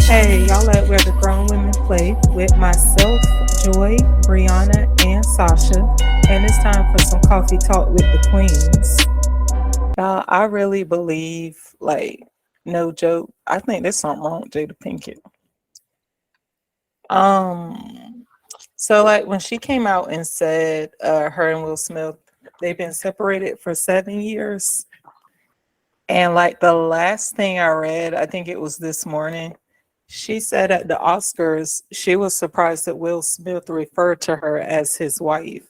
Hey, y'all at Where the Grown Women Play with myself, Joy, Brianna, and Sasha. And it's time for some coffee talk with the queens. Y'all, I really believe, like, no joke, I think there's something wrong with Jada Pinkett. Um, so like when she came out and said her and Will Smith, they've been separated for 7 years. And like the last thing I read, I think it was this morning, she said at the Oscars, she was surprised that Will Smith referred to her as his wife.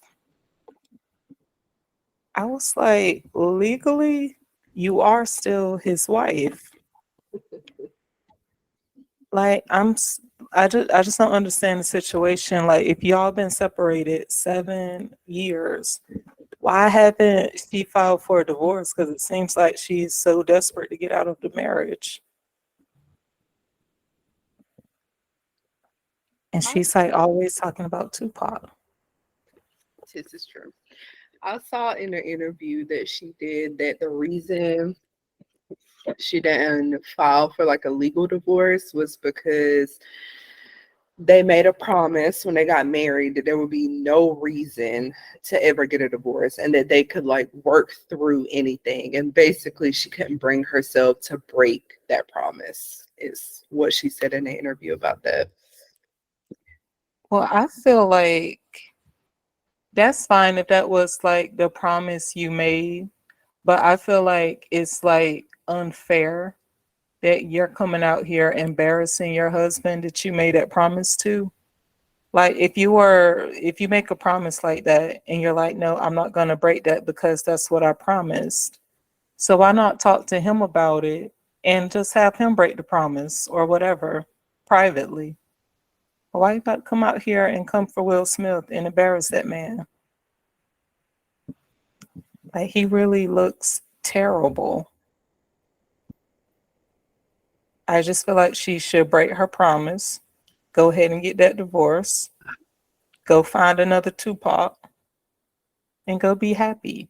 I was like, legally, you are still his wife. Like I just don't understand the situation. Like if y'all been separated 7 years, why haven't she filed for a divorce? Because it seems like she's so desperate to get out of the marriage. And I, she's like always talking about Tupac. this is true. I saw in an interview that she did that the reason she didn't file for like a legal divorce was because they made a promise when they got married that there would be no reason to ever get a divorce and that they could like work through anything. And basically, she couldn't bring herself to break that promise, is what she said in the interview about that. Well, I feel like that's fine if that was like the promise you made, but I feel like it's like unfair that you're coming out here embarrassing your husband that you made that promise to. Like if you make a promise like that and you're like, no, I'm not gonna break that because that's what I promised. So why not talk to him about it and just have him break the promise or whatever privately? Why you about to come out here and come for Will Smith and embarrass that man? Like he really looks terrible. I just feel like she should break her promise, go ahead and get that divorce, go find another Tupac, and go be happy.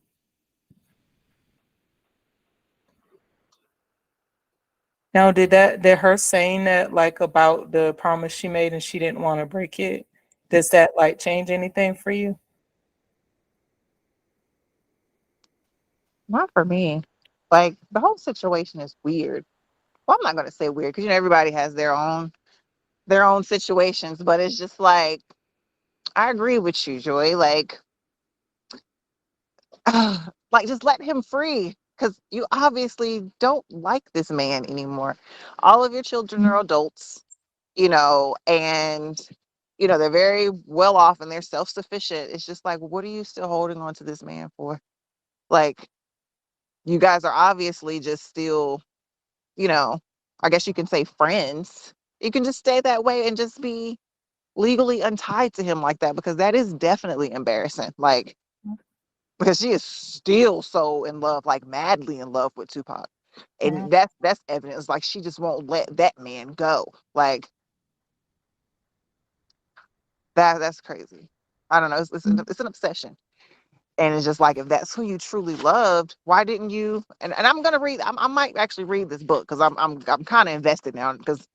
Now, did her saying that like about the promise she made and she didn't want to break it, does that like change anything for you? Not for me. Like the whole situation is weird. Well, I'm not gonna say weird because everybody has their own situations, but it's just like I agree with you, Joy. Like, like just let him free because you obviously don't like this man anymore. All of your children are adults, and they're very well off and they're self-sufficient. It's just like, what are you still holding on to this man for? Like, you guys are obviously just still, you know, I guess you can say friends. You can just stay that way and just be legally untied to him like that because that is definitely embarrassing. Like, because she is still so in love, like madly in love with Tupac. Yeah. And that's evidence. Like she just won't let that man go. Like that's crazy. I don't know. It's an obsession. And it's just like if that's who you truly loved, why didn't you? And I'm gonna read. I might actually read this book because I'm kind of invested now because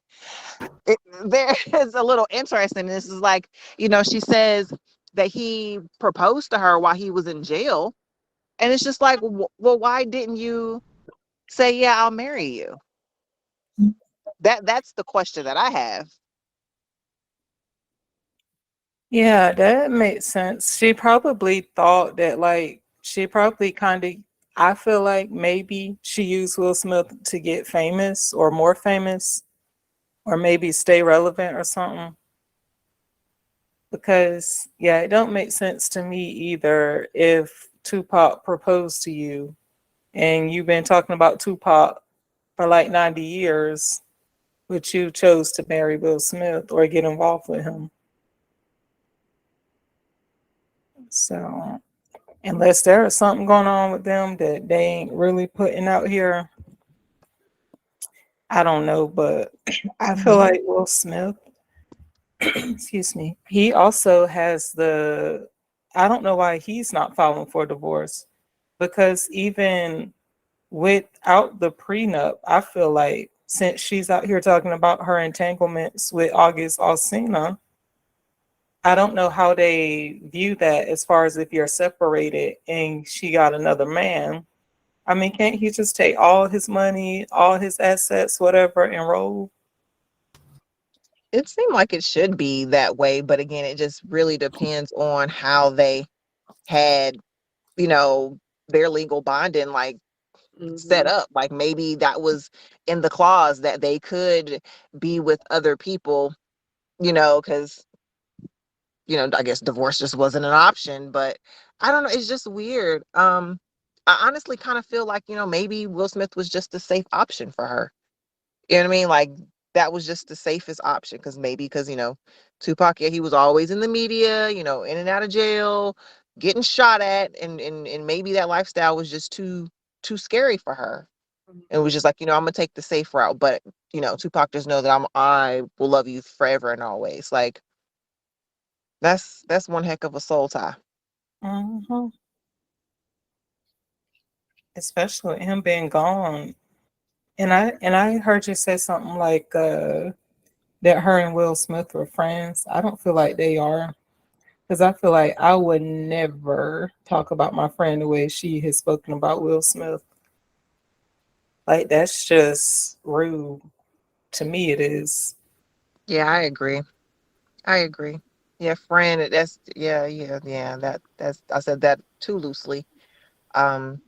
there is a little interesting. This is like she says that he proposed to her while he was in jail, and it's just like, well, why didn't you say, yeah, I'll marry you? That's the question that I have. Yeah, that makes sense. She probably thought that like she probably kind of I feel like maybe she used Will Smith to get famous or more famous or maybe stay relevant or something. Because yeah, it don't make sense to me either if Tupac proposed to you and you've been talking about Tupac for like 90 years, but you chose to marry Will Smith or get involved with him. So unless there is something going on with them that they ain't really putting out here, I don't know. But I feel like Will Smith, excuse me, he also has I don't know why he's not filing for divorce because even without the prenup, I feel like since she's out here talking about her entanglements with August Alsina, I don't know how they view that as far as if you're separated and she got another man. I mean, can't he just take all his money, all his assets, whatever, and roll? It seemed like it should be that way, but again, it just really depends on how they had, you know, their legal bonding like set Hmm. up. Like maybe that was in the clause that they could be with other people, because I guess divorce just wasn't an option. But I don't know, it's just weird. I honestly kind of feel like, maybe Will Smith was just a safe option for her. You know what I mean? Like that was just the safest option because Tupac, yeah, he was always in the media, in and out of jail, getting shot at, and maybe that lifestyle was just too scary for her. It was just like, I'm gonna take the safe route, but Tupac just know that I will love you forever and always. Like that's one heck of a soul tie. Hmm. Especially with him being gone. And I heard you say something like that her and Will Smith were friends. I don't feel like they are. Because I feel like I would never talk about my friend the way she has spoken about Will Smith. Like that's just rude. To me it is. Yeah, I agree. I agree. Yeah, friend, that's yeah. That's I said that too loosely. Um,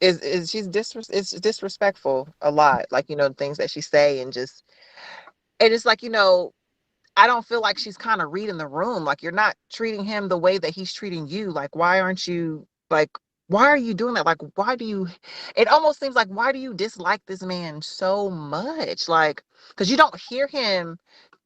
is it's disrespectful a lot. Like things that she say and it's like I don't feel like she's kind of reading the room. Like you're not treating him the way that he's treating you. Like why are you doing that? Like why do you it almost seems like why do you dislike this man so much? Like because you don't hear him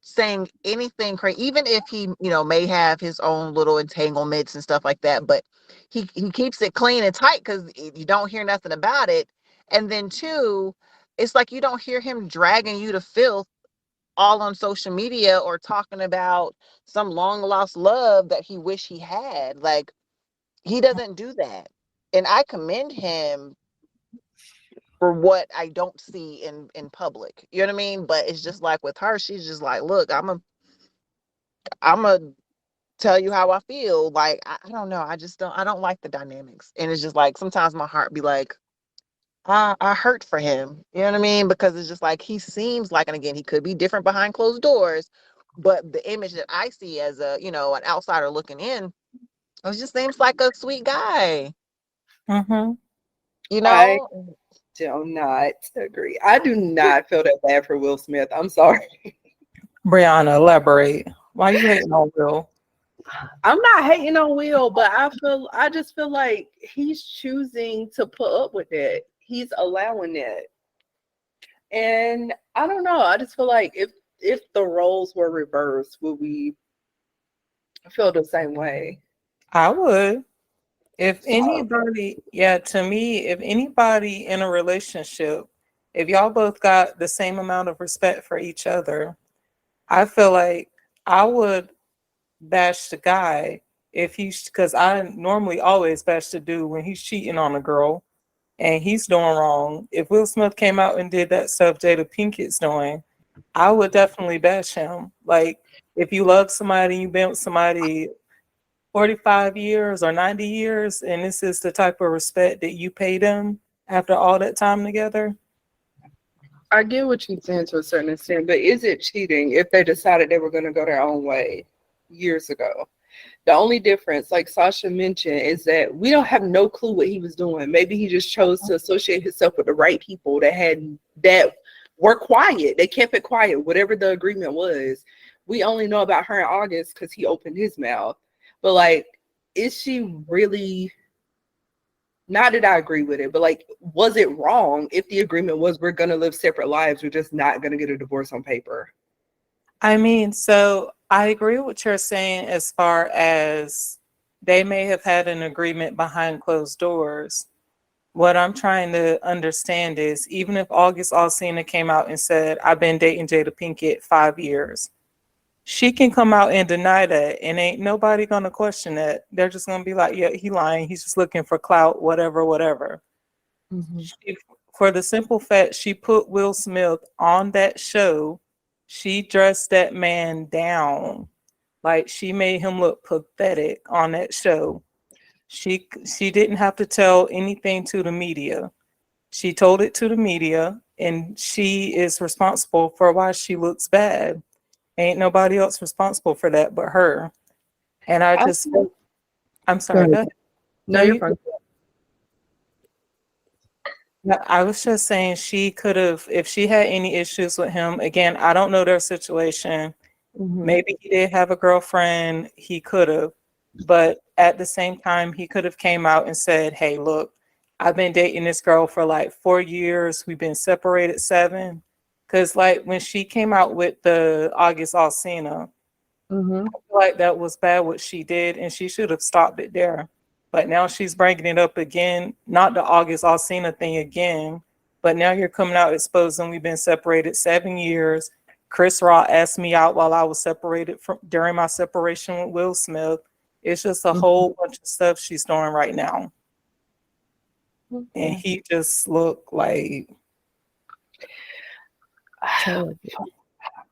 saying anything crazy, even if he, may have his own little entanglements and stuff like that, but he keeps it clean and tight because you don't hear nothing about it. And then two, it's like you don't hear him dragging you to filth all on social media or talking about some long lost love that he wish he had. Like he doesn't do that. And I commend him for what I don't see in public. You know what I mean? But it's just like with her, she's just like, look, I'm a tell you how I feel. Like I don't know. I don't like the dynamics. And it's just like sometimes my heart be like, I hurt for him. You know what I mean? Because it's just like he seems like, and again, he could be different behind closed doors, but the image that I see as an outsider looking in, it just seems like a sweet guy, Mm-hmm. you I know? do not agree. I do not feel that bad for Will Smith. I'm sorry. Brianna, elaborate. Why you hating on Will? I'm not hating on Will, but I just feel like he's choosing to put up with it. He's allowing it. And I don't know. I just feel like if the roles were reversed, would we feel the same way? I would. If So anybody, yeah, to me, if anybody in a relationship, if y'all both got the same amount of respect for each other, I feel like I would bash the guy if he's, because I normally always bash the dude when he's cheating on a girl and he's doing wrong. If Will Smith came out and did that stuff Jada Pinkett's doing, I would definitely bash him. Like, if you love somebody, you've been with somebody 45 years or 90 years, and this is the type of respect that you pay them after all that time together. I get what you're saying to a certain extent, but is it cheating if they decided they were going to go their own way years ago? The only difference, like Sasha mentioned, is that we don't have no clue what he was doing. Maybe he just chose to associate himself with the right people that were quiet. They kept it quiet, whatever the agreement was. We only know about her in August because he opened his mouth. But like, is she really? Not that I agree with it, but like, was it wrong if the agreement was we're gonna live separate lives, we're just not gonna get a divorce on paper? I mean, so I agree with what you're saying as far as they may have had an agreement behind closed doors. What I'm trying to understand is even if August Alsina came out and said, I've been dating Jada Pinkett 5 years, she can come out and deny that and ain't nobody gonna question that. They're just gonna be like, yeah, he lying, he's just looking for clout, whatever, whatever. Mm-hmm. She for the simple fact she put Will Smith on that show, she dressed that man down. Like she made him look pathetic on that show. She didn't have to tell anything to the media. She told it to the media, and she is responsible for why she looks bad. Ain't nobody else responsible for that but her. And I I just, I'm Go sorry, go ahead. ahead. No, No, you're you, fine. I was just saying she could have, if she had any issues with him, again, I don't know their situation. Mhm. Maybe he did have a girlfriend, he could have. But at the same time, he could have came out and said, hey, look, I've been dating this girl for like 4 years. We've been separated 7. Because like when she came out with the August Alsina, Mhm. I feel like that was bad what she did, and she should have stopped it there. But now she's bringing it up again, not the August Alsina thing again, but now you're coming out exposing we've been separated 7 years. Chris Rock asked me out while I was separated from during my separation with Will Smith. It's just a Mhm. whole bunch of stuff she's doing right now, and Okay. he just looked like terrible.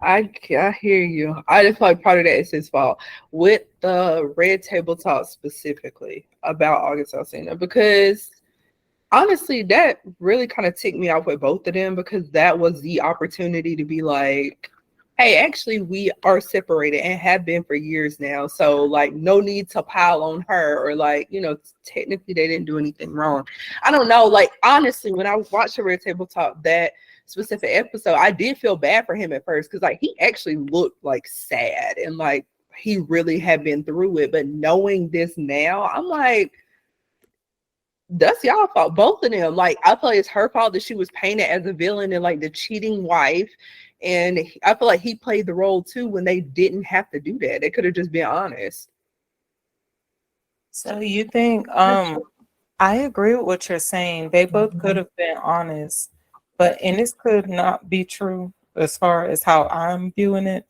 I hear you. I just feel like part of that is his fault with the red table talk specifically about August Alsina because honestly, that really kind of ticked me off with both of them because that was the opportunity to be like, hey, actually, we are separated and have been for years now. So, like, no need to pile on her or, like, technically they didn't do anything wrong. I don't know. Like, honestly, when I watched the Red Table Talk, that specific episode, I did feel bad for him at first because, like, he actually looked like sad and, like, he really had been through it. But knowing this now, I'm like, that's y'all fault, both of them. Like, I feel like it's her fault that she was painted as a villain and like the cheating wife. And I feel like he played the role too when they didn't have to do that. They could have just been honest. So you think I agree with what you're saying. They both could have been honest, and this could not be true as far as how I'm viewing it.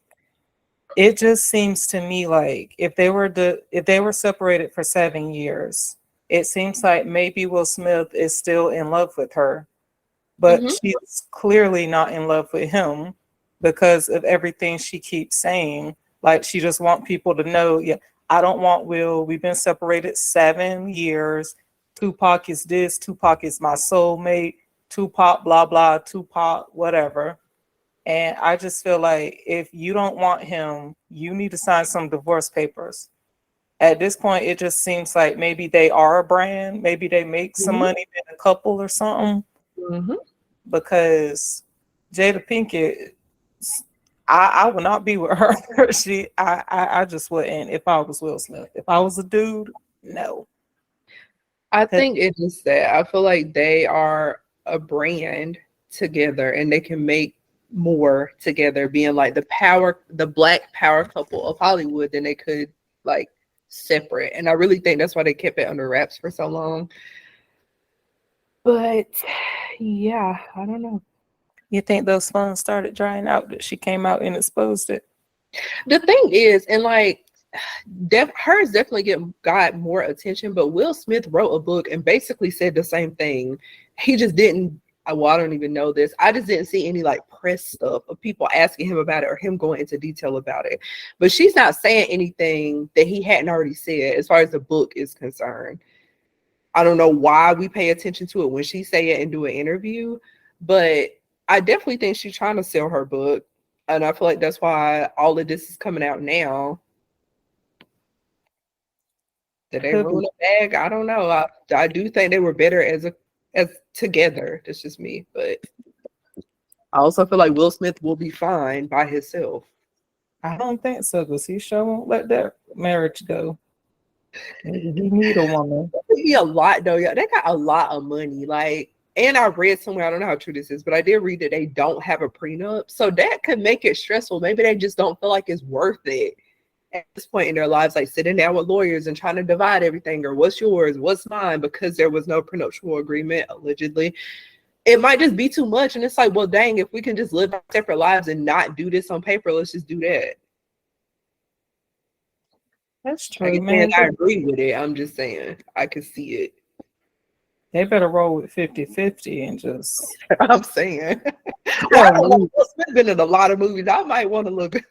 It just seems to me like if they were separated for 7 years, it seems like maybe Will Smith is still in love with her, but Mm-hmm. she's clearly not in love with him because of everything she keeps saying. Like she just want people to know, yeah, I don't want Will. We've been separated 7 years. Tupac is this, Tupac is my soulmate, Tupac, blah, blah, Tupac, whatever. And I just feel like if you don't want him, you need to sign some divorce papers. At this point, it just seems like maybe they are a brand. Maybe they make some Mm-hmm. money being a couple or something Mm-hmm. because Jada Pinkett, I would not be with her. I just wouldn't if I was Will Smith. If I was a dude, no. I think it is that. I feel like they are a brand together and they can make more together, being like the black power couple of Hollywood than they could like separate. And I really think that's why they kept it under wraps for so long. But yeah, I don't know. You think those funds started drying out that she came out and exposed it? The thing is, and like hers definitely got more attention, but Will Smith wrote a book and basically said the same thing. He just didn't. Well, I don't even know this. I just didn't see any like press stuff of people asking him about it or him going into detail about it. But she's not saying anything that he hadn't already said as far as the book is concerned. I don't know why we pay attention to it when she say it and do an interview, but I definitely think she's trying to sell her book. And I feel like that's why all of this is coming out now. Did they Could be. ruin a bag? I don't know. I do think they were better as together. That's just me. But I also feel like Will Smith will be fine by himself. I don't think so because he sure won't let that marriage go. Maybe he need a woman. Be a lot though. Yeah, they got a lot of money. Like, and I read somewhere, I don't know how true this is, but I did read that they don't have a prenup. So that could make it stressful. Maybe they just don't feel like it's worth it at this point in their lives, like sitting down with lawyers and trying to divide everything or what's yours, what's mine, because there was no prenuptial agreement, allegedly. It might just be too much. And it's like, well, dang, if we can just live our separate lives and not do this on paper, let's just do that. That's I true, ain't saying man. I agree with it. I'm just saying I could see it. They better roll with 50-50 and just I'm saying. yeah, Well, I don't know. Will Smith been in a lot of movies. I might want a little bit